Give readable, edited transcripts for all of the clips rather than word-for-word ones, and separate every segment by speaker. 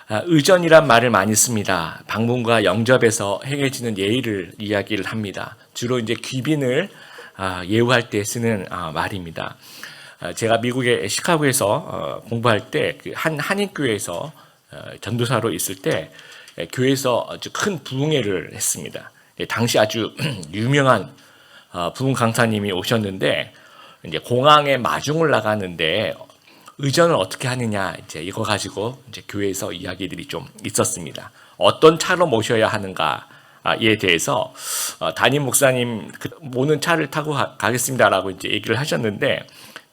Speaker 1: 의전이란 말을 많이 씁니다. 방문과 영접에서 행해지는 예의를 이야기를 합니다. 주로 이제 귀빈을 예우할 때 쓰는 말입니다. 제가 미국의 시카고에서 공부할 때 그 한인교회에서 전도사로 있을 때 교회에서 아주 큰 부흥회를 했습니다. 당시 아주 유명한 부흥 강사님이 오셨는데 이제 공항에 마중을 나가는데 의전을 어떻게 하느냐 이제 이거 가지고 이제 교회에서 이야기들이 좀 있었습니다. 어떤 차로 모셔야 하는가에 대해서 담임 목사님 모는 차를 타고 가겠습니다라고 이제 얘기를 하셨는데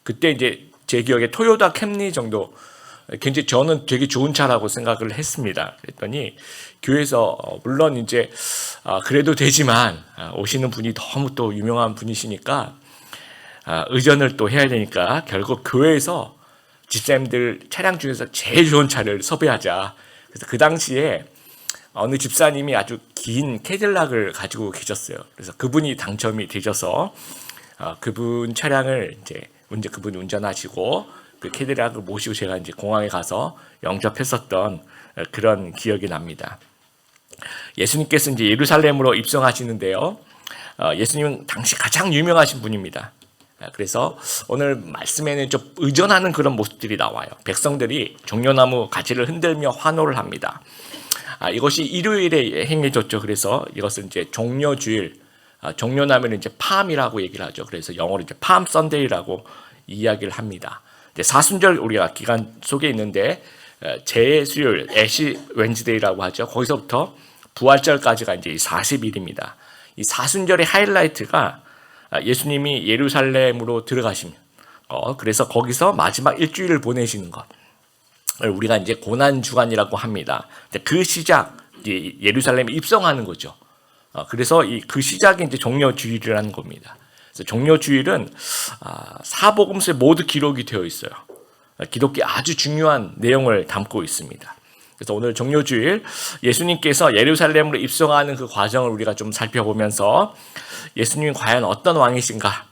Speaker 1: 그때 이제 제 기억에 토요타 캠리 정도 굉장히 저는 되게 좋은 차라고 생각을 했습니다. 그랬더니 교회에서 물론 이제 그래도 되지만 오시는 분이 너무 또 유명한 분이시니까 의전을 또 해야 되니까 결국 교회에서 집사님들 차량 중에서 제일 좋은 차를 섭외하자. 그래서 그 당시에 어느 집사님이 아주 긴 캐딜락을 가지고 계셨어요. 그래서 그분이 당첨이 되셔서 그분 차량을 이제 그분이 운전하시고 그 캐딜락을 모시고 제가 이제 공항에 가서 영접했었던 그런 기억이 납니다. 예수님께서 이제 예루살렘으로 입성하시는데요. 예수님은 당시 가장 유명하신 분입니다. 그래서 오늘 말씀에는 좀 의존하는 그런 모습들이 나와요. 백성들이 종려나무 가지를 흔들며 환호를 합니다. 이것이 일요일에 행해졌죠. 그래서 이것은 이제 종려주일, 종려나무는 이제 팜이라고 얘기를 하죠. 그래서 영어로 이제 팜 선데이라고 이야기를 합니다. 사순절 우리가 기간 속에 있는데 재수요일, 애시 웬즈데이라고 하죠. 거기서부터 부활절까지가 이제 40일입니다. 이 사순절의 하이라이트가 예수님이 예루살렘으로 들어가시면 그래서 거기서 마지막 일주일을 보내시는 것 우리가 이제 고난 주간이라고 합니다. 그 시작 예루살렘에 입성하는 거죠. 그래서 그 시작이 이제 종려주일이라는 겁니다. 그래서 종려주일은 사복음서에 모두 기록이 되어 있어요. 기독교 아주 중요한 내용을 담고 있습니다. 그래서 오늘 종려주일 예수님께서 예루살렘으로 입성하는 그 과정을 우리가 좀 살펴보면서 예수님이 과연 어떤 왕이신가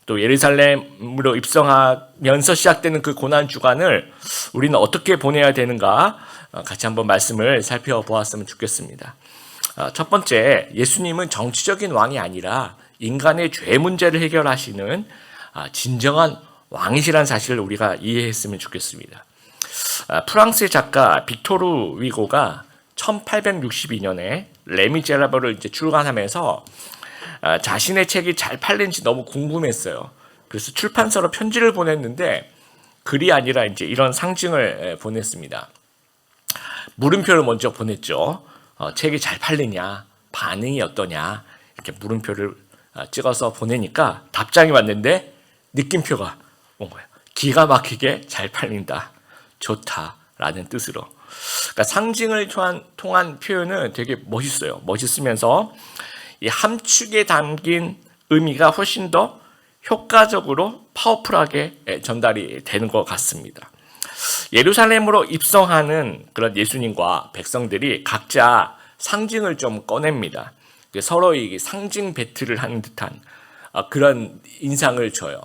Speaker 1: 또 예루살렘으로 입성하면서 시작되는 그 고난 주간을 우리는 어떻게 보내야 되는가 같이 한번 말씀을 살펴보았으면 좋겠습니다. 첫 번째, 예수님은 정치적인 왕이 아니라 인간의 죄 문제를 해결하시는 진정한 왕이시라는 사실을 우리가 이해했으면 좋겠습니다. 프랑스의 작가 빅토르 위고가 1862년에 레미제라블을 이제 출간하면서 자신의 책이 잘 팔린지 너무 궁금했어요. 그래서 출판사로 편지를 보냈는데 글이 아니라 이제 이런 상징을 보냈습니다. 물음표를 먼저 보냈죠. 책이 잘 팔리냐, 반응이 어떠냐 이렇게 물음표를 찍어서 보내니까 답장이 왔는데 느낌표가 온 거예요. 기가 막히게 잘 팔린다. 좋다라는 뜻으로. 그러니까 상징을 통한 표현은 되게 멋있어요. 멋있으면서 이 함축에 담긴 의미가 훨씬 더 효과적으로 파워풀하게 전달이 되는 것 같습니다. 예루살렘으로 입성하는 그런 예수님과 백성들이 각자 상징을 좀 꺼냅니다. 서로 이 상징 배틀을 하는 듯한 그런 인상을 줘요.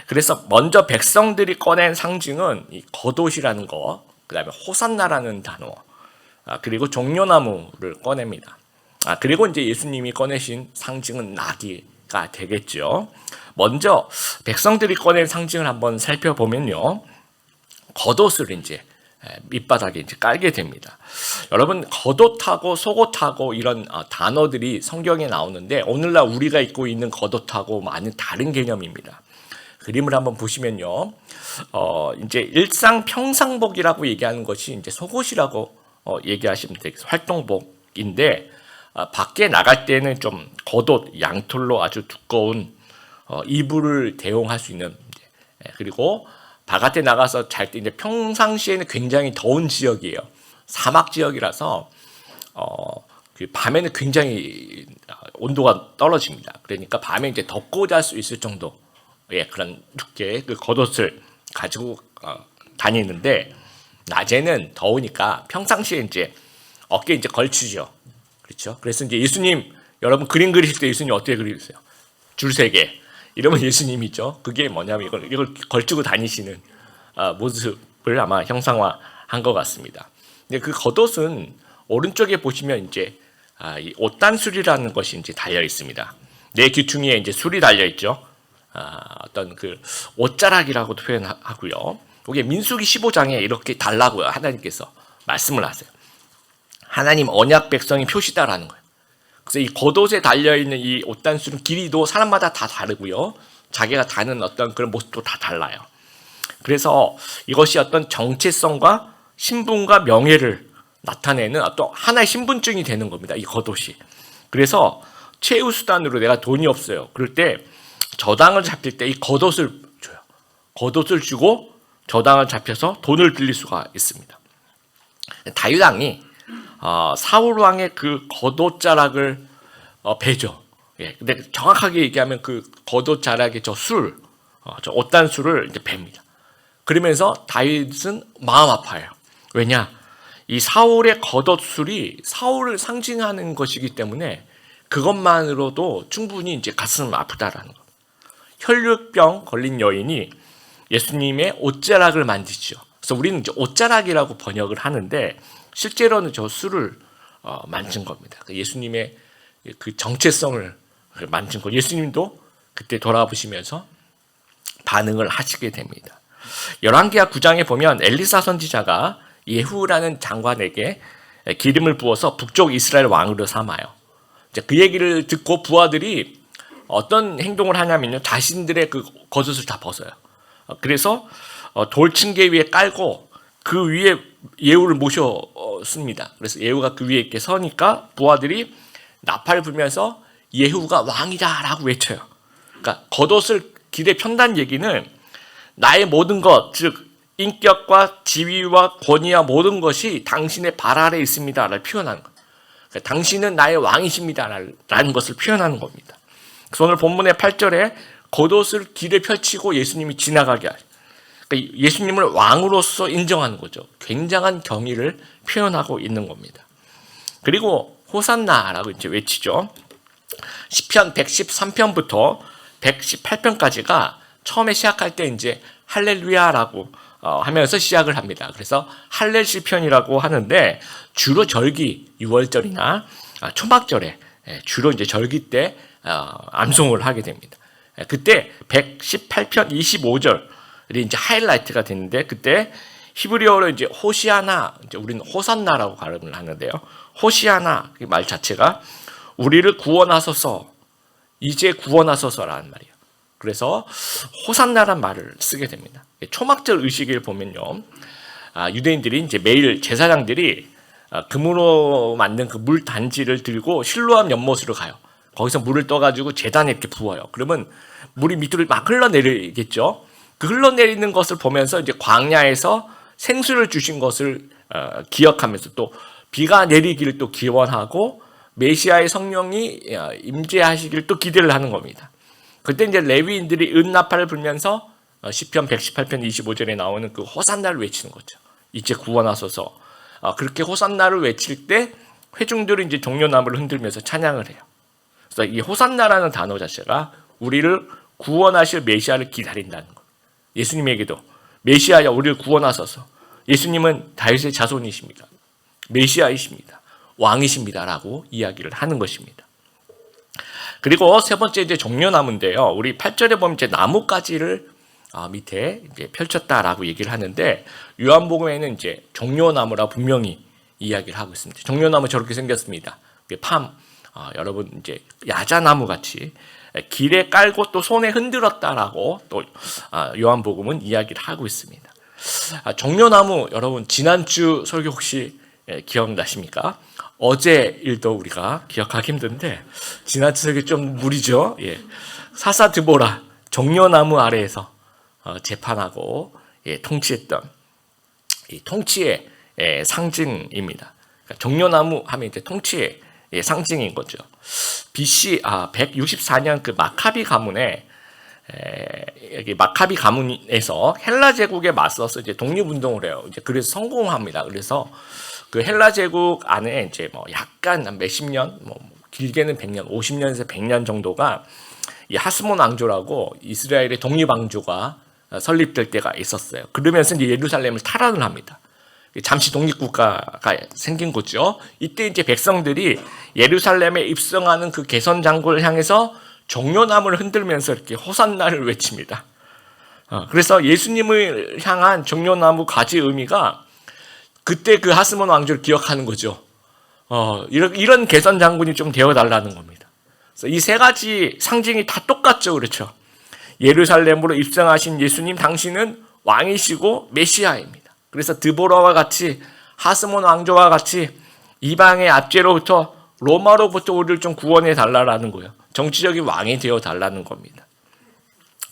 Speaker 1: 그래서 먼저 백성들이 꺼낸 상징은 이 겉옷이라는 거, 그 다음에 호산나라는 단어, 그리고 종려나무를 꺼냅니다. 그리고 이제 예수님이 꺼내신 상징은 나귀가 되겠죠. 먼저 백성들이 꺼낸 상징을 한번 살펴보면요. 겉옷을 이제 밑바닥에 이제 깔게 됩니다. 여러분, 겉옷하고 속옷하고 이런 단어들이 성경에 나오는데 오늘날 우리가 입고 있는 겉옷하고 많은 다른 개념입니다. 그림을 한번 보시면요. 이제 일상 평상복이라고 얘기하는 것이 이제 속옷이라고 얘기하시면 되겠어요. 활동복인데 밖에 나갈 때는 좀 겉옷, 양털로 아주 두꺼운 이불을 대용할 수 있는 그리고 바깥에 나가서 잘 때 이제 평상시에는 굉장히 더운 지역이에요. 사막 지역이라서 밤에는 굉장히 온도가 떨어집니다. 그러니까 밤에 이제 덮고 잘 수 있을 정도. 그런 두께의 그 겉옷을 가지고 다니는데 낮에는 더우니까 평상시에 이제 어깨에 이제 걸치죠. 그렇죠? 그래서 이제 예수님 여러분 그림 그리실 때 예수님 어떻게 그리세요? 줄 세 개. 이러면 예수님이죠. 그게 뭐냐면 이걸 걸치고 다니시는 모습을 아마 형상화한 것 같습니다. 근데 그 겉옷은 오른쪽에 보시면 이제 이 옷단술이라는 것이 이제 달려 있습니다. 내 귀퉁이에 이제 술이 달려 있죠. 어떤 그 옷자락이라고도 표현하고요. 이게 민수기 15장에 이렇게 달라고요. 하나님께서 말씀을 하세요. 하나님 언약 백성이 표시다라는 거예요. 그래서 이 겉옷에 달려 있는 이 옷단술은 길이도 사람마다 다 다르고요. 자기가 다는 어떤 그런 모습도 다 달라요. 그래서 이것이 어떤 정체성과 신분과 명예를 나타내는 어떤 하나의 신분증이 되는 겁니다. 이 겉옷이. 그래서 최후 수단으로 내가 돈이 없어요. 그럴 때 저당을 잡힐 때 이 겉옷을 줘요. 겉옷을 주고 저당을 잡혀서 돈을 빌릴 수가 있습니다. 다윗 왕이 사울 왕의 그 겉옷자락을 베죠. 예, 근데 정확하게 얘기하면 그 겉옷 자락의 저 옷단술을 이제 뱀니다. 그러면서 다윗은 마음 아파요. 왜냐? 이 사울의 겉옷술이 사울을 상징하는 것이기 때문에 그것만으로도 충분히 이제 가슴 아프다라는 거. 혈류병 걸린 여인이 예수님의 옷자락을 만지죠. 그래서 우리는 이제 옷자락이라고 번역을 하는데 실제로는 저 술을 만진 겁니다. 예수님의 그 정체성을 만진 거. 예수님도 그때 돌아보시면서 반응을 하시게 됩니다. 열왕기하 9장에 보면 엘리사 선지자가 예후라는 장관에게 기름을 부어서 북쪽 이스라엘 왕으로 삼아요. 이제 그 얘기를 듣고 부하들이 어떤 행동을 하냐면요, 자신들의 그 겉옷을 다 벗어요. 그래서 돌층계 위에 깔고 그 위에 예후를 모셨습니다. 그래서 예후가 그 위에 이렇게 서니까 부하들이 나팔을 불면서 예후가 왕이다라고 외쳐요. 그러니까 겉옷을 길에 편다는 얘기는 나의 모든 것, 즉 인격과 지위와 권위와 모든 것이 당신의 발 아래 있습니다를 표현하는 거예요. 그러니까 당신은 나의 왕이십니다라는 것을 표현하는 겁니다. 그래서 오늘 본문의 8절에 겉옷을 길에 펼치고 예수님이 지나가게 하죠. 그러니까 예수님을 왕으로서 인정하는 거죠. 굉장한 경의를 표현하고 있는 겁니다. 그리고 호산나라고 이제 외치죠. 시편 113편부터 118편까지가 처음에 시작할 때 이제 할렐루야라고 하면서 시작을 합니다. 그래서 할렐 시편이라고 하는데 주로 절기 6월절이나 초막절에 주로 이제 절기 때 암송을 하게 됩니다. 그때 118편 25절이 이제 하이라이트가 되는데 그때 히브리어로 이제 호시아나, 이제 우리는 호산나라고 발음을 하는데요. 호시아나 그 말 자체가 우리를 구원하소서, 이제 구원하소서라는 말이에요. 그래서 호산나란 말을 쓰게 됩니다. 초막절 의식을 보면요, 유대인들이 이제 매일 제사장들이 금으로 만든 그 물 단지를 들고 실로암 연못으로 가요. 거기서 물을 떠가지고 제단에 이렇게 부어요. 그러면 물이 밑으로 막 흘러내리겠죠. 그 흘러내리는 것을 보면서 이제 광야에서 생수를 주신 것을 기억하면서 또 비가 내리기를 또 기원하고 메시아의 성령이 임재하시기를 또 기대를 하는 겁니다. 그때 이제 레위인들이 은나팔을 불면서 시편 118편 25절에 나오는 그 호산나를 외치는 거죠. 이제 구원하소서. 그렇게 호산나를 외칠 때 회중들은 이제 종려나무를 흔들면서 찬양을 해요. 그래서 이 호산나라는 단어 자체가 우리를 구원하실 메시아를 기다린다는 거. 예수님에게도 메시아야 우리를 구원하소서. 예수님은 다윗의 자손이십니다. 메시아이십니다. 왕이십니다라고 이야기를 하는 것입니다. 그리고 세 번째 이제 종려나무인데요. 우리 8절에 보면 이제 나뭇가지를 밑에 이제 펼쳤다라고 얘기를 하는데 요한복음에는 이제 종려나무라 분명히 이야기를 하고 있습니다. 종려나무 저렇게 생겼습니다. 여러분 이제 야자나무 같이 길에 깔고 또 손에 흔들었다라고 또 요한복음은 이야기를 하고 있습니다. 종려나무 여러분 지난주 설교 혹시 기억나십니까? 어제 일도 우리가 기억하기 힘든데 지난주 설교 좀 무리죠. 사사 드보라 종려나무 아래에서 재판하고 통치했던 이 통치의 상징입니다. 그러니까 종려나무 하면 이제 통치의 상징인 거죠. BC 164년 그 마카비 가문에 여기 마카비 가문에서 헬라 제국에 맞서서 이제 독립운동을 해요. 이제 그래서 성공합니다. 그래서 그 헬라 제국 안에 이제 뭐 약간 몇십 년, 뭐 길게는 100년, 50년에서 100년 정도가 이 하스몬 왕조라고 이스라엘의 독립 왕조가 설립될 때가 있었어요. 그러면서 이제 예루살렘을 탈환을 합니다. 잠시 독립국가가 생긴 거죠. 이때 이제 백성들이 예루살렘에 입성하는 그 개선 장군을 향해서 종려나무를 흔들면서 이렇게 호산나를 외칩니다. 그래서 예수님을 향한 종려나무 가지의 의미가 그때 그 하스몬 왕조를 기억하는 거죠. 이런 개선 장군이 좀 되어달라는 겁니다. 그래서 이 세 가지 상징이 다 똑같죠. 그렇죠. 예루살렘으로 입성하신 예수님, 당신은 왕이시고 메시아입니다. 그래서 드보라와 같이 하스몬 왕조와 같이 이방의 압제로부터 로마로부터 우리를 좀 구원해 달라는 거예요. 정치적인 왕이 되어 달라는 겁니다.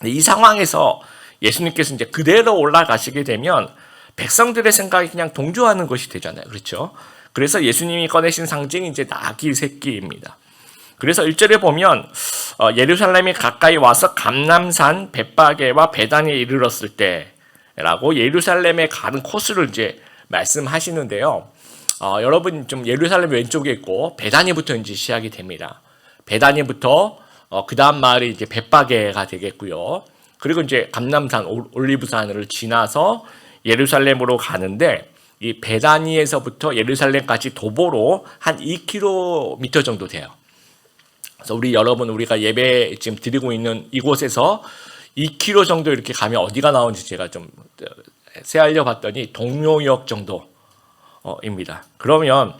Speaker 1: 이 상황에서 예수님께서 이제 그대로 올라가시게 되면 백성들의 생각이 그냥 동조하는 것이 되잖아요. 그렇죠? 그래서 예수님이 꺼내신 상징이 이제 나귀 새끼입니다. 그래서 1절에 보면 예루살렘이 가까이 와서 감람산 벳바게와 베단에 이르렀을 때라고 예루살렘에 가는 코스를 이제 말씀하시는데요. 여러분 좀 예루살렘 왼쪽에 있고 베다니부터 이제 시작이 됩니다. 베다니부터 그 다음 마을이 이제 벳바게가 되겠고요. 그리고 이제 감람산 올리브산을 지나서 예루살렘으로 가는데 이 베다니에서부터 예루살렘까지 도보로 한 2km 정도 돼요. 그래서 우리가 예배 지금 드리고 있는 이곳에서 2km 정도 이렇게 가면 어디가 나오는지 제가 좀 세알려 봤더니 동묘역 정도입니다. 그러면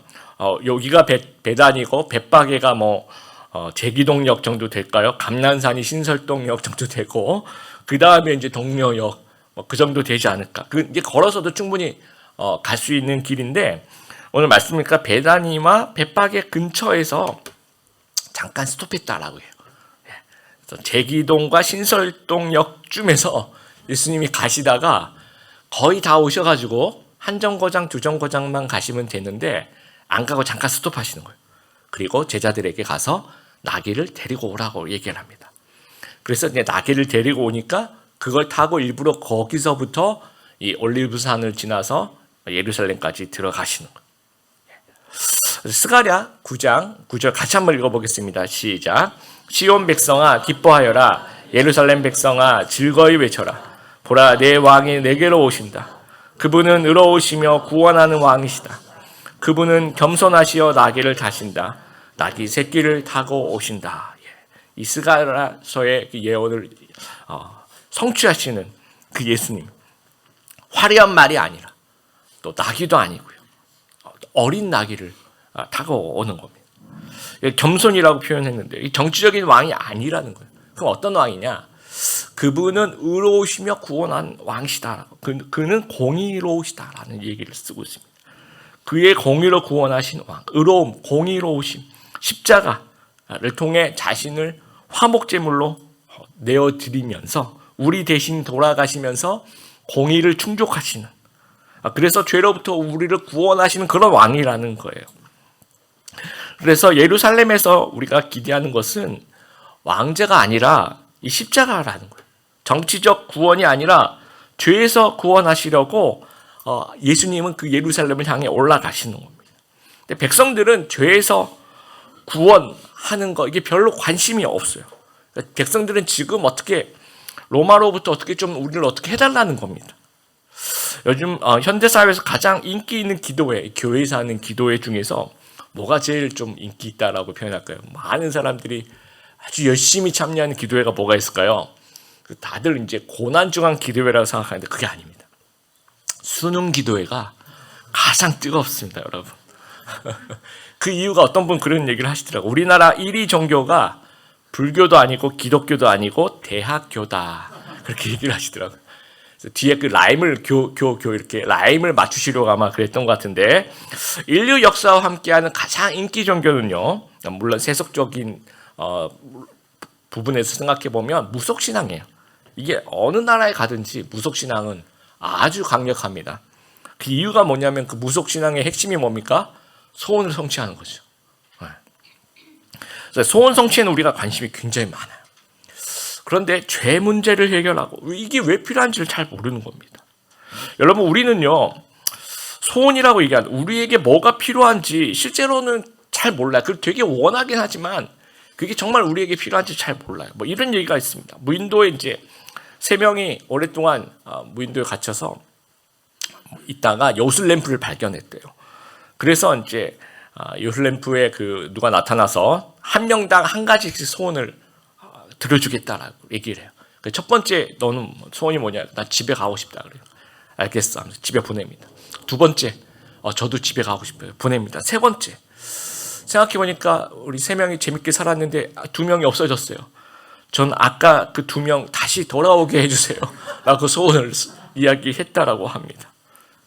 Speaker 1: 여기가 베단이고 벳바게가 제기동역 정도 될까요? 감난산이 신설동역 정도 되고 그 다음에 이제 동묘역 그 정도 되지 않을까. 이제 걸어서도 충분히 갈 수 있는 길인데 오늘 말씀이니까 베다니와 벳바게 근처에서 잠깐 스톱했다라고 해요. 그래서 제기동과 신설동역쯤에서 예수님이 가시다가 거의 다 오셔가지고 한 정거장, 두 정거장만 가시면 되는데 안 가고 잠깐 스톱하시는 거예요. 그리고 제자들에게 가서 나귀를 데리고 오라고 얘기를 합니다. 그래서 이제 나귀를 데리고 오니까 그걸 타고 일부러 거기서부터 이 올리브산을 지나서 예루살렘까지 들어가시는 거예요. 스가랴 9장 9절 같이 한번 읽어보겠습니다. 시작. 시온 백성아 기뻐하여라. 예루살렘 백성아 즐거이 외쳐라. 보라 내 왕이 내게로 오신다. 그분은 의로우시며 구원하는 왕이시다. 그분은 겸손하시어 나귀를 타신다. 나귀 새끼를 타고 오신다. 이 스가랴서의 그 예언을 성취하시는 그 예수님, 화려한 말이 아니라 또 나귀도 아니고요, 어린 나귀를 타고 오는 겁니다. 겸손이라고 표현했는데 이 정치적인 왕이 아니라는 거예요. 그럼 어떤 왕이냐? 그분은 의로우시며 구원한 왕이시다. 그는 공의로우시다라는 얘기를 쓰고 있습니다. 그의 공의로 구원하신 왕, 의로움, 공의로우심, 십자가를 통해 자신을 화목제물로 내어드리면서 우리 대신 돌아가시면서 공의를 충족하시는, 그래서 죄로부터 우리를 구원하시는 그런 왕이라는 거예요. 그래서 예루살렘에서 우리가 기대하는 것은 왕제가 아니라 이 십자가라는 거예요. 정치적 구원이 아니라 죄에서 구원하시려고 예수님은 그 예루살렘을 향해 올라가시는 겁니다. 근데 백성들은 죄에서 구원하는 거 이게 별로 관심이 없어요. 백성들은 지금 어떻게 로마로부터 어떻게 좀 우리를 어떻게 해달라는 겁니다. 요즘 현대 사회에서 가장 인기 있는 기도회, 교회에서 하는 기도회 중에서 뭐가 제일 좀 인기 있다라고 표현할까요? 많은 사람들이 아주 열심히 참여하는 기도회가 뭐가 있을까요? 다들 이제 고난중한 기도회라고 생각하는데 그게 아닙니다. 수능 기도회가 가장 뜨겁습니다, 여러분. 그 이유가 어떤 분 그런 얘기를 하시더라고요. 우리나라 1위 종교가 불교도 아니고 기독교도 아니고 대학교다. 그렇게 얘기를 하시더라고요. 그래서 뒤에 그 라임을 이렇게 라임을 맞추시려고 아마 그랬던 것 같은데, 인류 역사와 함께하는 가장 인기 종교는요, 물론 세속적인 부분에서 생각해 보면 무속신앙이에요. 이게 어느 나라에 가든지 무속신앙은 아주 강력합니다. 그 이유가 뭐냐면 그 무속신앙의 핵심이 뭡니까? 소원을 성취하는 거죠. 소원 성취에는 우리가 관심이 굉장히 많아요. 그런데 죄 문제를 해결하고 이게 왜 필요한지를 잘 모르는 겁니다. 여러분, 우리는요, 소원이라고 얘기하는 우리에게 뭐가 필요한지 실제로는 잘 몰라요. 그걸 되게 원하긴 하지만 그게 정말 우리에게 필요한지 잘 몰라요. 뭐 이런 얘기가 있습니다. 무인도에 이제 3명이 오랫동안 무인도에 갇혀서 있다가 요술램프를 발견했대요. 그래서 이제 요술램프에 누가 나타나서 한 명당 한 가지씩 소원을 들어주겠다라고 얘기를 해요. 첫 번째, 너는 소원이 뭐냐? 나 집에 가고 싶다 그래요. 알겠어 하면서 집에 보냅니다. 두 번째, 저도 집에 가고 싶어요. 보냅니다. 세 번째, 생각해보니까 우리 세 명이 재밌게 살았는데 두 명이 없어졌어요. 전 아까 그 두 명 다시 돌아오게 해주세요 라고 소원을 이야기했다라고 합니다.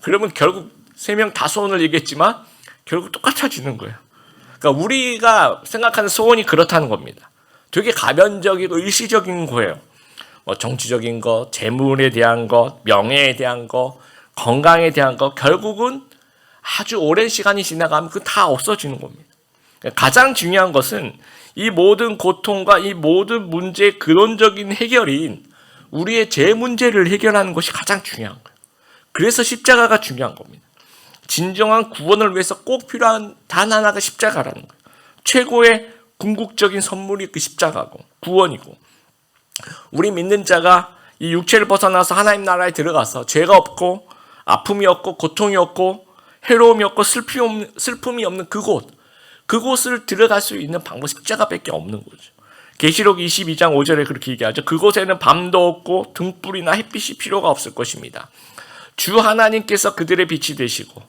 Speaker 1: 그러면 결국 세 명 다 소원을 얘기했지만 결국 똑같아지는 거예요. 그러니까 우리가 생각하는 소원이 그렇다는 겁니다. 되게 가변적이고 일시적인 거예요. 정치적인 것, 재물에 대한 것, 명예에 대한 것, 건강에 대한 것, 결국은 아주 오랜 시간이 지나가면 그 다 없어지는 겁니다. 가장 중요한 것은 이 모든 고통과 이 모든 문제의 근원적인 해결인 우리의 제 문제를 해결하는 것이 가장 중요한 거예요. 그래서 십자가가 중요한 겁니다. 진정한 구원을 위해서 꼭 필요한 단 하나가 십자가라는 거예요. 최고의 궁극적인 선물이 그 십자가고 구원이고, 우리 믿는 자가 이 육체를 벗어나서 하나님 나라에 들어가서 죄가 없고 아픔이 없고 고통이 없고 해로움이 없고 슬픔이 없는 그곳을 들어갈 수 있는 방법 십자가밖에 없는 거죠. 계시록 22장 5절에 그렇게 얘기하죠. 그곳에는 밤도 없고 등불이나 햇빛이 필요가 없을 것입니다. 주 하나님께서 그들의 빛이 되시고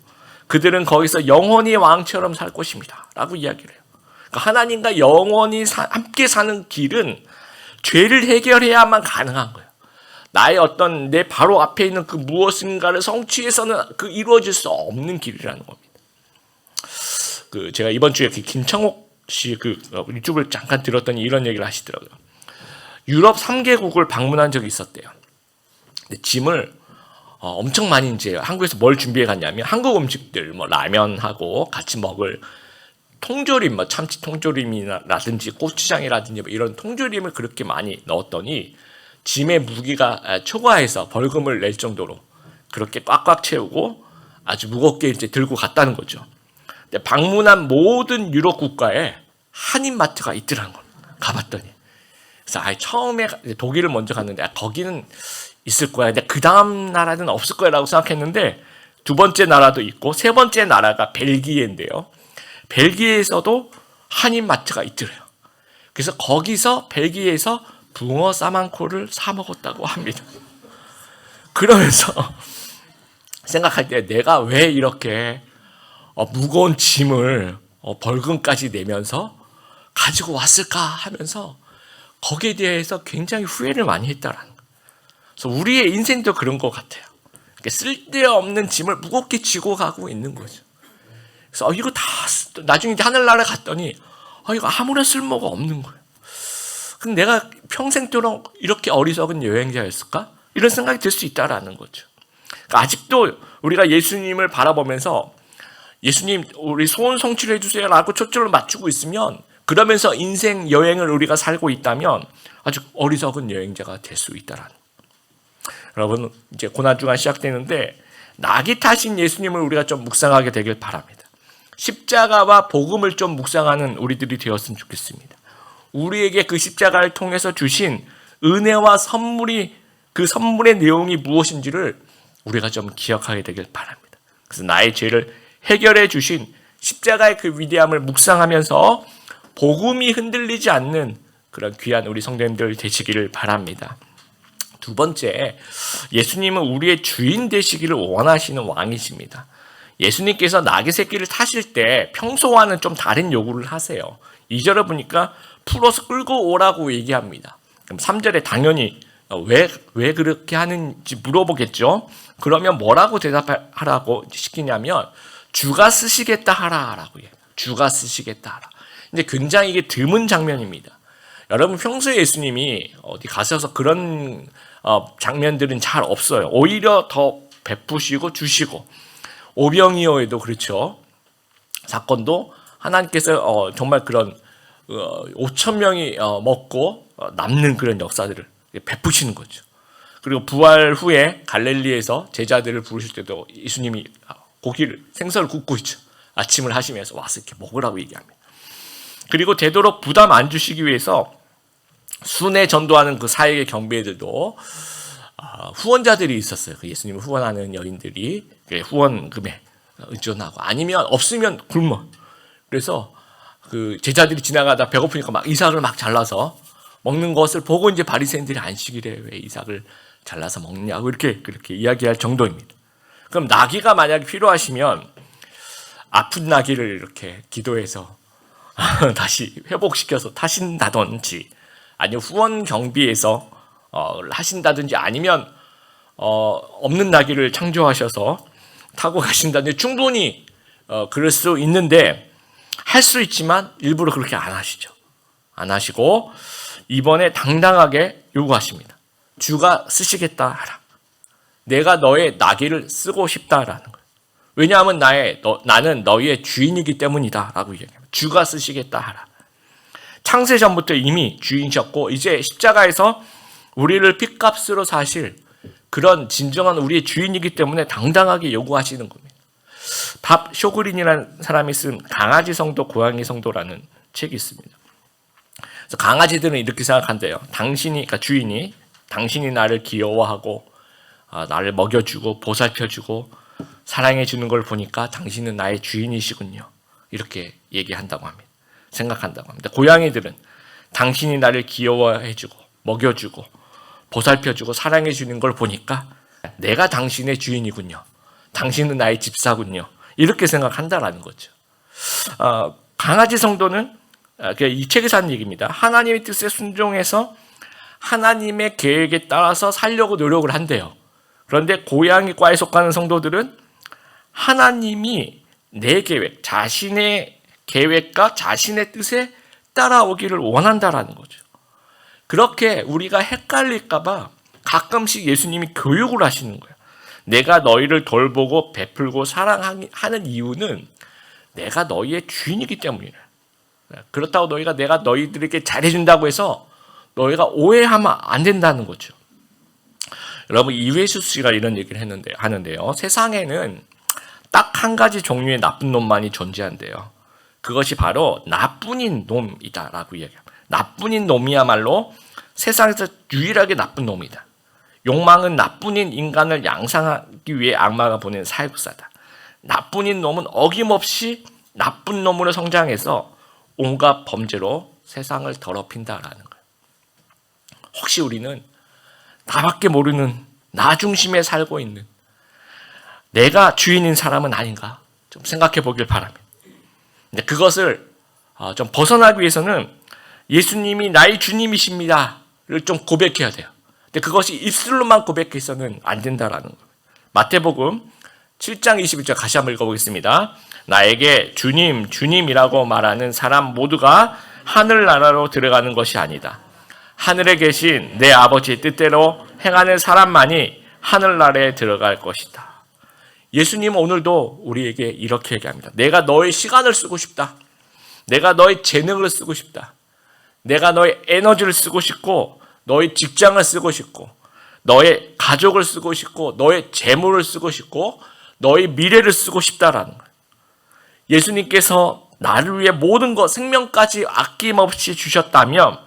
Speaker 1: 그들은 거기서 영원히 왕처럼 살 것입니다 라고 이야기를 해요. 그러니까 하나님과 영원히 함께 사는 길은 죄를 해결해야만 가능한 거예요. 나의 어떤 내 바로 앞에 있는 그 무엇인가를 성취해서는 이루어질 수 없는 길이라는 겁니다. 제가 이번 주에 김창옥 씨 유튜브를 잠깐 들었더니 이런 얘기를 하시더라고요. 유럽 3개국을 방문한 적이 있었대요. 근데 짐을 엄청 많이 이제 한국에서 뭘 준비해 갔냐면 한국 음식들 라면하고 같이 먹을 통조림, 참치 통조림이라든지 고추장이라든지 이런 통조림을 그렇게 많이 넣었더니 짐의 무게가 초과해서 벌금을 낼 정도로 그렇게 꽉꽉 채우고 아주 무겁게 이제 들고 갔다는 거죠. 근데 방문한 모든 유럽 국가에 한인마트가 있더라는 거예요. 가봤더니. 그래서 처음에 독일을 먼저 갔는데 거기는 있을 거야. 근데 그 다음 나라는 없을 거라고 생각했는데 두 번째 나라도 있고 세 번째 나라가 벨기에인데요. 벨기에에서도 한인마트가 있더래요. 그래서 거기서 벨기에에서 붕어 싸만코를 사 먹었다고 합니다. 그러면서 생각할 때 내가 왜 이렇게 무거운 짐을 벌금까지 내면서 가지고 왔을까 하면서 거기에 대해서 굉장히 후회를 많이 했다라는 거예요. 그래서 우리의 인생도 그런 것 같아요. 쓸데없는 짐을 무겁게 지고 가고 있는 거죠. 그래서 이거 다 나중에 하늘나라에 갔더니 이거 아무런 쓸모가 없는 거예요. 근데 내가 평생 동안 이렇게 어리석은 여행자였을까? 이런 생각이 들 수 있다라는 거죠. 그러니까 아직도 우리가 예수님을 바라보면서 예수님 우리 소원 성취를 해주세요 라고 초점을 맞추고 있으면, 그러면서 인생 여행을 우리가 살고 있다면 아주 어리석은 여행자가 될 수 있다라는 거예요. 여러분, 이제 고난주간 시작되는데 낙이 타신 예수님을 우리가 좀 묵상하게 되길 바랍니다. 십자가와 복음을 좀 묵상하는 우리들이 되었으면 좋겠습니다. 우리에게 그 십자가를 통해서 주신 은혜와 선물이, 그 선물의 내용이 무엇인지를 우리가 좀 기억하게 되길 바랍니다. 그래서 나의 죄를 해결해 주신 십자가의 그 위대함을 묵상하면서 복음이 흔들리지 않는 그런 귀한 우리 성도님들 되시기를 바랍니다. 두 번째, 예수님은 우리의 주인 되시기를 원하시는 왕이십니다. 예수님께서 낙의 새끼를 타실 때 평소와는 좀 다른 요구를 하세요. 2절에 보니까 풀어서 끌고 오라고 얘기합니다. 그럼 3절에 당연히 왜 그렇게 하는지 물어보겠죠. 그러면 뭐라고 대답하라고 시키냐면 주가 쓰시겠다 하라라고 해요. 주가 쓰시겠다 하라. 근데 굉장히 이게 드문 장면입니다. 여러분, 평소에 예수님이 어디 가셔서 그런 장면들은 잘 없어요. 오히려 더 베푸시고 주시고, 오병이어에도 그렇죠. 사건도 하나님께서 정말 그런 5천 명이 먹고 남는 그런 역사들을 베푸시는 거죠. 그리고 부활 후에 갈릴리에서 제자들을 부르실 때도 예수님이 생선을 굽고 있죠. 아침을 하시면서 와서 이렇게 먹으라고 얘기합니다. 그리고 되도록 부담 안 주시기 위해서 순회 전도하는 그 사역의 경비애들도 후원자들이 있었어요. 그 예수님을 후원하는 여인들이 후원금에 의존하고, 아니면 없으면 굶어. 그래서 그 제자들이 지나가다 배고프니까 막 이삭을 막 잘라서 먹는 것을 보고 이제 바리새인들이 안식일에 왜 이삭을 잘라서 먹느냐고 그렇게 이야기할 정도입니다. 그럼 나귀가 만약에 필요하시면 아픈 나귀를 이렇게 기도해서 다시 회복시켜서 타신다든지, 아니면 후원 경비에서 하신다든지, 아니면 없는 나귀를 창조하셔서 타고 가신다든지, 충분히 그럴 수 있는데, 할 수 있지만 일부러 그렇게 안 하시죠. 안 하시고 이번에 당당하게 요구하십니다. 주가 쓰시겠다 하라. 내가 너의 나귀를 쓰고 싶다라는 거예요. 왜냐하면 나는 너희의 주인이기 때문이다 라고 얘기합니다. 주가 쓰시겠다 하라. 창세전부터 이미 주인이셨고, 이제 십자가에서 우리를 핏값으로 사실 그런 진정한 우리의 주인이기 때문에 당당하게 요구하시는 겁니다. 밥 쇼그린이라는 사람이 쓴 강아지 성도, 고양이 성도라는 책이 있습니다. 그래서 강아지들은 이렇게 생각한대요. 그러니까 주인이 당신이 나를 귀여워하고 나를 먹여주고 보살펴주고 사랑해주는 걸 보니까 당신은 나의 주인이시군요. 이렇게 얘기한다고 합니다. 생각한다고 합니다. 고양이들은 당신이 나를 귀여워해주고 먹여주고 보살펴주고 사랑해주는 걸 보니까 내가 당신의 주인이군요. 당신은 나의 집사군요. 이렇게 생각한다라는 거죠. 강아지 성도는 이 책에서 하는 얘기입니다. 하나님의 뜻에 순종해서 하나님의 계획에 따라서 살려고 노력을 한대요. 그런데 고양이과에 속하는 성도들은 하나님이 내 계획, 자신의 계획과 자신의 뜻에 따라오기를 원한다라는 거죠. 그렇게 우리가 헷갈릴까 봐 가끔씩 예수님이 교육을 하시는 거예요. 내가 너희를 돌보고 베풀고 사랑하는 이유는 내가 너희의 주인이기 때문이래. 그렇다고 내가 너희들에게 잘해준다고 해서 너희가 오해하면 안 된다는 거죠. 여러분, 이회수 씨가 이런 얘기를 하는데요. 세상에는 딱 한 가지 종류의 나쁜 놈만이 존재한대요. 그것이 바로 나뿐인 놈이다라고 이야기합니다. 나뿐인 놈이야말로 세상에서 유일하게 나쁜 놈이다. 욕망은 나뿐인 인간을 양상하기 위해 악마가 보낸 사육사다. 나뿐인 놈은 어김없이 나쁜 놈으로 성장해서 온갖 범죄로 세상을 더럽힌다라는 거예요. 혹시 우리는 나밖에 모르는 나 중심에 살고 있는 내가 주인인 사람은 아닌가 좀 생각해 보길 바랍니다. 근데 그것을 좀 벗어나기 위해서는 예수님이 나의 주님이십니다를 좀 고백해야 돼요. 근데 그것이 입술로만 고백해서는 안 된다라는 거예요. 마태복음 7장 21절 다시 한번 읽어보겠습니다. 나에게 주님, 주님이라고 말하는 사람 모두가 하늘나라로 들어가는 것이 아니다. 하늘에 계신 내 아버지의 뜻대로 행하는 사람만이 하늘나라에 들어갈 것이다. 예수님은 오늘도 우리에게 이렇게 얘기합니다. 내가 너의 시간을 쓰고 싶다. 내가 너의 재능을 쓰고 싶다. 내가 너의 에너지를 쓰고 싶고 너의 직장을 쓰고 싶고 너의 가족을 쓰고 싶고 너의 재물을 쓰고 싶고 너의 미래를 쓰고 싶다라는 거예요. 예수님께서 나를 위해 모든 것, 생명까지 아낌없이 주셨다면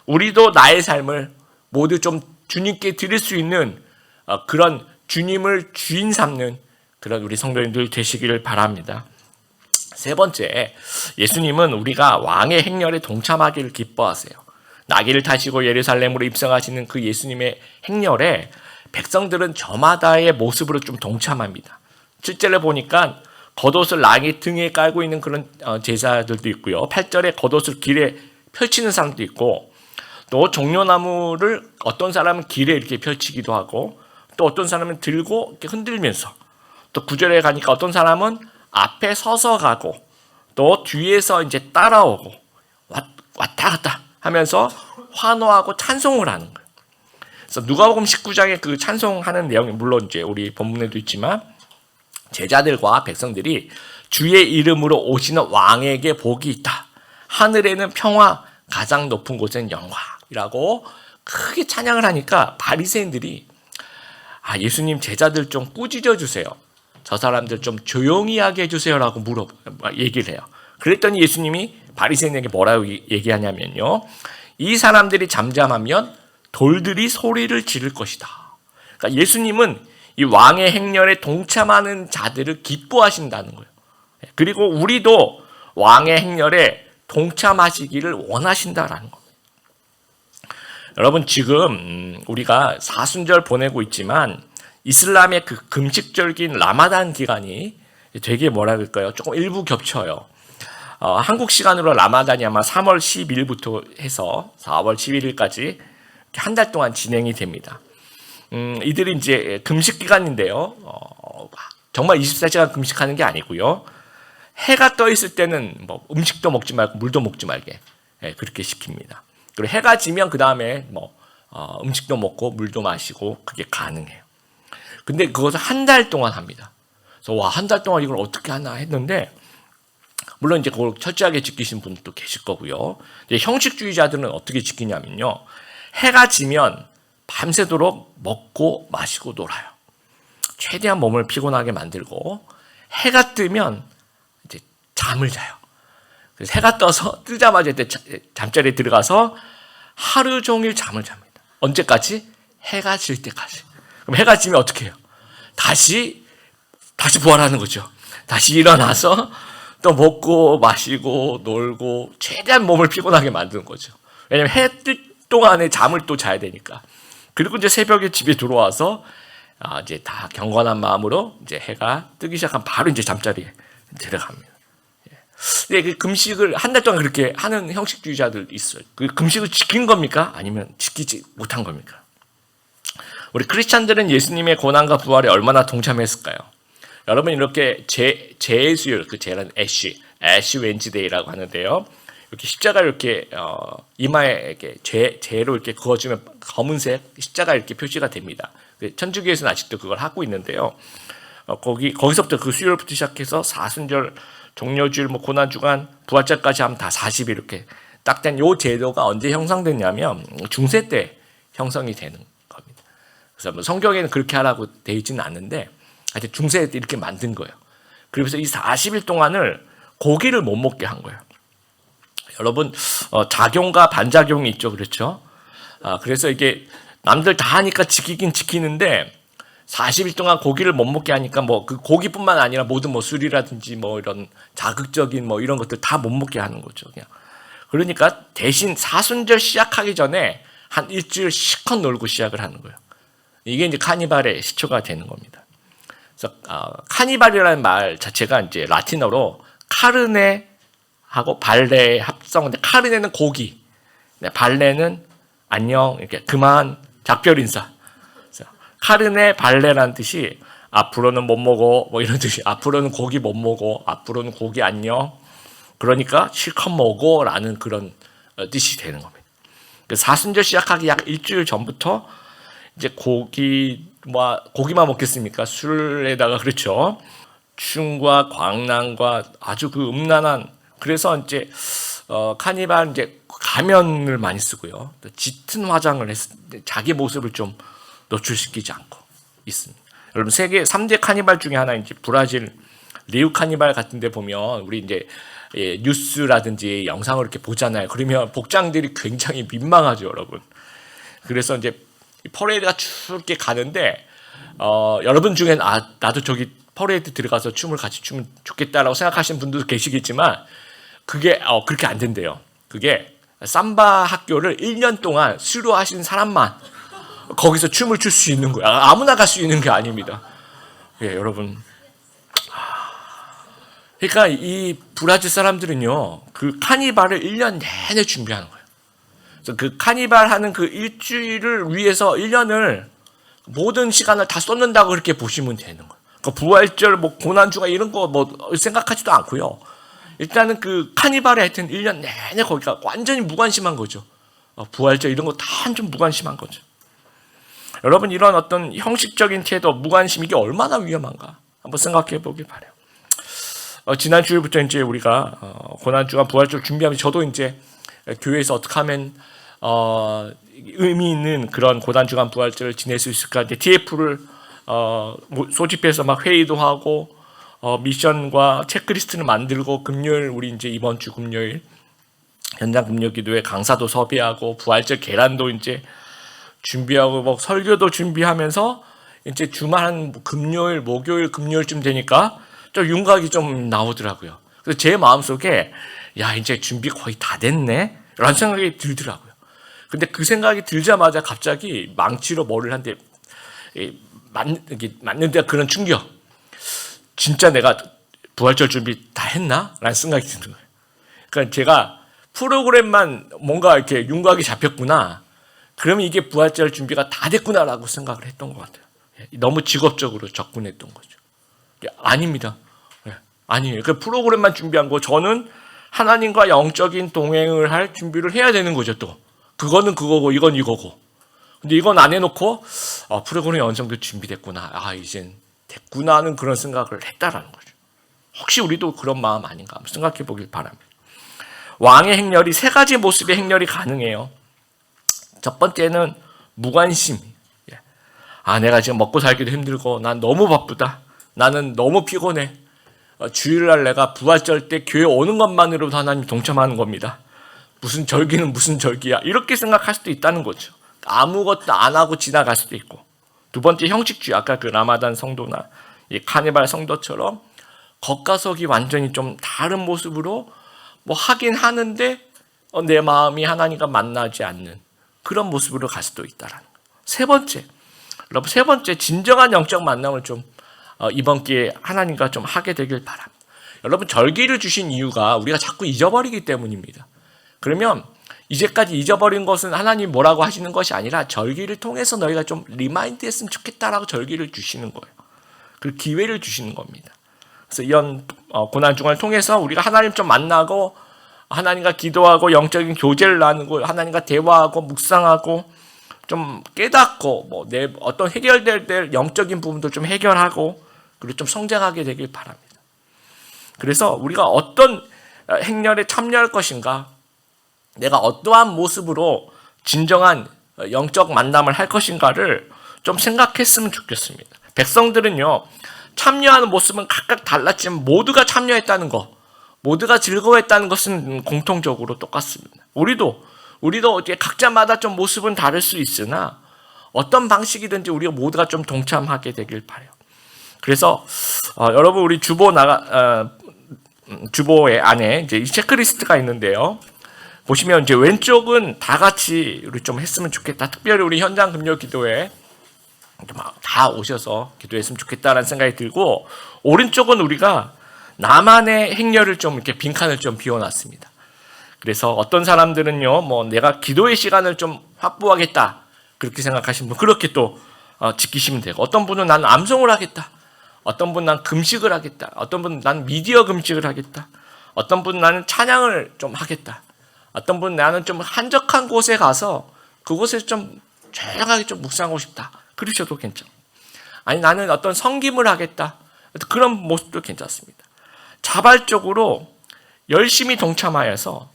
Speaker 1: 우리도 나의 삶을 모두 좀 주님께 드릴 수 있는 그런 주님을 주인 삼는 그런 우리 성도님들 되시기를 바랍니다. 세 번째, 예수님은 우리가 왕의 행렬에 동참하기를 기뻐하세요. 나귀를 타시고 예루살렘으로 입성하시는 그 예수님의 행렬에 백성들은 저마다의 모습으로 좀 동참합니다. 7절에 보니까 겉옷을 나귀 등에 깔고 있는 그런 제사들도 있고요. 8절에 겉옷을 길에 펼치는 사람도 있고, 또 종려나무를 어떤 사람은 길에 이렇게 펼치기도 하고, 또 어떤 사람은 들고 이렇게 흔들면서, 또 9절에 가니까 어떤 사람은 앞에 서서 가고, 또 뒤에서 이제 따라오고, 왔다 갔다 하면서 환호하고 찬송을 하는 거예요. 그래서 누가복음 19장에 그 찬송하는 내용이 물론 이제 우리 본문에도 있지만, 제자들과 백성들이 주의 이름으로 오시는 왕에게 복이 있다. 하늘에는 평화, 가장 높은 곳엔 영광이라고 크게 찬양을 하니까 바리새인들이 예수님 제자들 좀 꾸짖어 주세요. 저 사람들 좀 조용히 하게 해주세요라고 얘기를 해요. 그랬더니 예수님이 바리새인에게 뭐라고 얘기하냐면요. 이 사람들이 잠잠하면 돌들이 소리를 지를 것이다. 그러니까 예수님은 이 왕의 행렬에 동참하는 자들을 기뻐하신다는 거예요. 그리고 우리도 왕의 행렬에 동참하시기를 원하신다라는 겁니다. 여러분, 지금 우리가 사순절 보내고 있지만 이슬람의 그 금식절기인 라마단 기간이 되게 뭐라 그럴까요? 조금 일부 겹쳐요. 한국 시간으로 라마단이 아마 3월 10일부터 해서 4월 11일까지 한 달 동안 진행이 됩니다. 이들이 이제 금식 기간인데요. 정말 24시간 금식하는 게 아니고요. 해가 떠 있을 때는 뭐 음식도 먹지 말고 물도 먹지 말게 그렇게 시킵니다. 그리고 해가 지면 그 다음에 뭐 음식도 먹고 물도 마시고 그게 가능해요. 근데 그것을 한 달 동안 합니다. 그래서 와, 한 달 동안 이걸 어떻게 하나 했는데, 물론 이제 그걸 철저하게 지키신 분도 계실 거고요. 이제 형식주의자들은 어떻게 지키냐면요, 해가 지면 밤새도록 먹고 마시고 놀아요. 최대한 몸을 피곤하게 만들고 해가 뜨면 이제 잠을 자요. 그래서 해가 떠서 뜨자마자 잠자리에 들어가서 하루 종일 잠을 잡니다. 언제까지? 해가 질 때까지. 그럼 해가 지면 어떻게 해요? 다시 부활하는 거죠. 다시 일어나서 또 먹고 마시고 놀고 최대한 몸을 피곤하게 만드는 거죠. 왜냐하면 해 뜰 동안에 잠을 또 자야 되니까. 그리고 이제 새벽에 집에 들어와서 이제 다 경건한 마음으로 이제 해가 뜨기 시작하면 바로 이제 잠자리에 들어갑니다. 예, 그 금식을 한 달 동안 그렇게 하는 형식주의자들 있어요. 그 금식을 지킨 겁니까? 아니면 지키지 못한 겁니까? 우리 크리스찬들은 예수님의 고난과 부활에 얼마나 동참했을까요? 여러분, 이렇게 제수요, 그 제란 애쉬 웬즈데이라고 하는데요. 이렇게 십자가를 이렇게 이마에 이렇게 제로 이렇게 그어주면 검은색 십자가 이렇게 표시가 됩니다. 천주교에서는 아직도 그걸 하고 있는데요. 거기서부터 그 수요일부터 시작해서 사순절, 종려주일, 뭐 고난주간, 부활절까지 하면 다 40일 이렇게 딱 된 요 제도가 언제 형성됐냐면 중세 때 형성이 되는 겁니다. 그래서 뭐 성경에는 그렇게 하라고 되어 있지는 않는데 하여튼 중세 때 이렇게 만든 거예요. 그래서 이 40일 동안을 고기를 못 먹게 한 거예요. 여러분, 작용과 반작용이 있죠, 그렇죠? 그래서 이게 남들 다 하니까 지키긴 지키는데 40일 동안 고기를 못 먹게 하니까 뭐 그 고기뿐만 아니라 모든 뭐 술이라든지 뭐 이런 자극적인 뭐 이런 것들 다 못 먹게 하는 거죠, 그냥. 그러니까 대신 사순절 시작하기 전에 한 일주일 실컷 놀고 시작을 하는 거예요. 이게 이제 카니발의 시초가 되는 겁니다. 그래서 카니발이라는 말 자체가 이제 라틴어로 카르네 하고 발레의 합성인데, 카르네는 고기, 발레는 안녕, 이렇게 그만, 작별 인사. 카르네 발레라는 뜻이 앞으로는 못 먹어, 뭐 이런 뜻이, 앞으로는 고기 못 먹어, 앞으로는 고기 안녕. 그러니까 실컷 먹어라는 그런 뜻이 되는 겁니다. 사순절 시작하기 약 일주일 전부터 이제 고기만 먹겠습니까? 술에다가, 그렇죠. 춤과 광란과 아주 그 음란한, 그래서 이제 카니발 이제 가면을 많이 쓰고요. 또 짙은 화장을 자기 모습을 좀 노출시키지 않고 있습니다. 여러분, 세계 3대 카니발 중에 하나 이제 브라질 리우 카니발 같은 데 보면 우리 이제 뉴스라든지 영상을 이렇게 보잖아요. 그러면 복장들이 굉장히 민망하죠, 여러분. 그래서 이제 퍼레이드가 쭉 이렇게 가는데 여러분 중엔 나도 저기 퍼레이드 들어가서 춤을 같이 추면 좋겠다라고 생각하시는 분들도 계시겠지만 그게 그렇게 안 된대요. 그게 삼바 학교를 1년 동안 수료하신 사람만 거기서 춤을 출 수 있는 거야. 아무나 갈 수 있는 게 아닙니다. 예, 여러분. 그러니까 이 브라질 사람들은요, 그 카니발을 1년 내내 준비하는 거예요. 그래서 그 카니발 하는 그 일주일을 위해서 1년을 모든 시간을 다 쏟는다고 그렇게 보시면 되는 거예요. 그 부활절, 뭐 고난주가 이런 거 뭐 생각하지도 않고요. 일단은 그 카니발에 하여튼 1년 내내 거기가 완전히 무관심한 거죠. 부활절 이런 거 다 완전 무관심한 거죠. 여러분, 이런 어떤 형식적인 태도, 무관심, 이게 얼마나 위험한가 한번 생각해 보길 바래요. 지난 주일부터 이제 우리가 고난주간 부활절 준비하면서 저도 이제 교회에서 어떻게 하면 의미 있는 그런 고난주간 부활절을 지낼 수 있을까, 이제 TF를 소집해서 막 회의도 하고 미션과 체크리스트를 만들고, 금요일 우리 이제 이번 주 금요일 현장 금요기도회 강사도 섭외하고 부활절 계란도 이제 준비하고 뭐 설교도 준비하면서 이제 주말 한 금요일, 목요일, 금요일쯤 되니까 좀 윤곽이 좀 나오더라고요. 그래서 제 마음속에 야, 이제 준비 거의 다 됐네? 라는 생각이 들더라고요. 근데 그 생각이 들자마자 갑자기 망치로 머리를 한 대 맞는데 그런 충격. 진짜 내가 부활절 준비 다 했나? 라는 생각이 드는 거예요. 그러니까 제가 프로그램만 뭔가 이렇게 윤곽이 잡혔구나. 그러면 이게 부활절 준비가 다 됐구나라고 생각을 했던 것 같아요. 너무 직업적으로 접근했던 거죠. 아닙니다. 아니에요. 그 프로그램만 준비한 거, 저는 하나님과 영적인 동행을 할 준비를 해야 되는 거죠. 또 그거는 그거고 이건 이거고. 근데 이건 안 해놓고 프로그램이 어느 정도 준비됐구나. 이젠 됐구나 하는 그런 생각을 했다라는 거죠. 혹시 우리도 그런 마음 아닌가 한번 생각해 보길 바랍니다. 왕의 행렬이 세 가지 모습의 행렬이 가능해요. 첫 번째는 무관심. 내가 지금 먹고 살기도 힘들고 난 너무 바쁘다. 나는 너무 피곤해. 주일날 내가 부활절 때 교회 오는 것만으로도 하나님 동참하는 겁니다. 무슨 절기는 무슨 절기야. 이렇게 생각할 수도 있다는 거죠. 아무것도 안 하고 지나갈 수도 있고. 두 번째 형식주의. 아까 그 라마단 성도나 이 카니발 성도처럼 겉가속이 완전히 좀 다른 모습으로 뭐 하긴 하는데 내 마음이 하나님과 만나지 않는 그런 모습으로 갈 수도 있다라는 거예요. 세 번째. 여러분, 세 번째 진정한 영적 만남을 좀 이번 기회에 하나님과 좀 하게 되길 바랍니다. 여러분, 절기를 주신 이유가 우리가 자꾸 잊어버리기 때문입니다. 그러면 이제까지 잊어버린 것은 하나님 뭐라고 하시는 것이 아니라 절기를 통해서 너희가 좀 리마인드 했으면 좋겠다라고 절기를 주시는 거예요. 그 기회를 주시는 겁니다. 그래서 이런 고난중을 통해서 우리가 하나님 좀 만나고 하나님과 기도하고 영적인 교제를 나누고 하나님과 대화하고 묵상하고 좀 깨닫고 뭐 내 어떤 해결될 때 영적인 부분도 좀 해결하고 그리고 좀 성장하게 되길 바랍니다. 그래서 우리가 어떤 행렬에 참여할 것인가, 내가 어떠한 모습으로 진정한 영적 만남을 할 것인가를 좀 생각했으면 좋겠습니다. 백성들은요, 참여하는 모습은 각각 달랐지만 모두가 참여했다는 것, 모두가 즐거워했다는 것은 공통적으로 똑같습니다. 우리도 이제 각자마다 좀 모습은 다를 수 있으나 어떤 방식이든지 우리가 모두가 좀 동참하게 되길 바라요. 그래서 여러분, 우리 주보의 안에 이제 이 체크리스트가 있는데요. 보시면 이제 왼쪽은 다 같이 우리 좀 했으면 좋겠다. 특별히 우리 현장 금요 기도회 다 오셔서 기도했으면 좋겠다라는 생각이 들고, 오른쪽은 우리가 나만의 행렬을 좀 이렇게 빈칸을 좀 비워놨습니다. 그래서 어떤 사람들은요, 뭐 내가 기도의 시간을 좀 확보하겠다 그렇게 생각하시는 분 그렇게 또 지키시면 되고, 어떤 분은 나는 암송을 하겠다, 어떤 분은 난 금식을 하겠다, 어떤 분은 난 미디어 금식을 하겠다, 어떤 분은 나는 찬양을 좀 하겠다, 어떤 분은 나는 좀 한적한 곳에 가서 그곳에 좀 조용하게 좀 묵상하고 싶다 그러셔도 괜찮아요. 아니, 나는 어떤 섬김을 하겠다, 그런 모습도 괜찮습니다. 자발적으로 열심히 동참하여서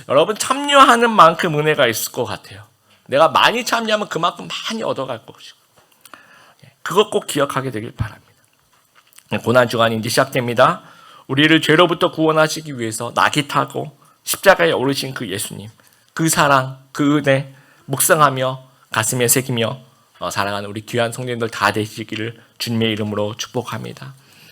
Speaker 1: 여러분 참여하는 만큼 은혜가 있을 것 같아요. 내가 많이 참여하면 그만큼 많이 얻어갈 것이고, 그것 꼭 기억하게 되길 바랍니다. 고난주간이 이제 시작됩니다. 우리를 죄로부터 구원하시기 위해서 낙이 타고 십자가에 오르신 그 예수님, 그 사랑, 그 은혜 묵상하며 가슴에 새기며 살아가는 우리 귀한 성도님들 다 되시기를 주님의 이름으로 축복합니다.